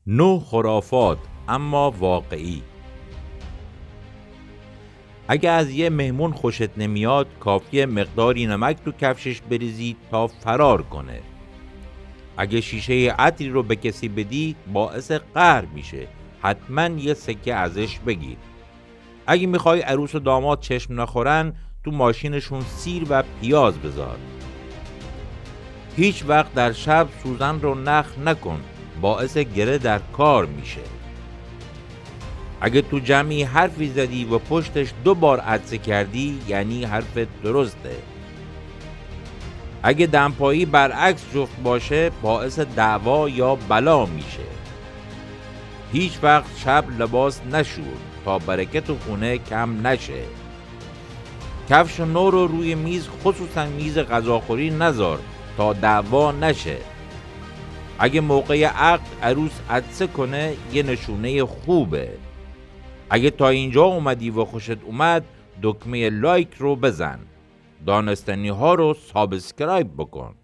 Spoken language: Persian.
9 خرافات اما واقعی. اگه از یه مهمون خوشت نمیاد کافیه مقداری نمک تو کفشش بریزی تا فرار کنه. اگه شیشه عطری رو به کسی بدی باعث قهر میشه، حتما یه سکه ازش بگیر. اگه میخوای عروس و داماد چشم نخورن تو ماشینشون سیر و پیاز بذار. هیچ وقت در شب سوزن رو نخ نکن، باعث گره در کار میشه. اگه تو جمعی حرفی زدی و پشتش 2 بار عطسه کردی یعنی حرفت درسته. اگه دمپایی برعکس جفت باشه باعث دعوا یا بلا میشه. هیچ وقت شب لباس نشور تا برکت تو خونه کم نشه. کفش نو رو روی میز خصوصا میز غذاخوری نذار تا دعوا نشه. اگه موقع عقد عروس عطسه کنه یه نشونه خوبه. اگه تا اینجا اومدی و خوشت اومد دکمه لایک رو بزن. دانستنی ها رو سابسکرایب بکن.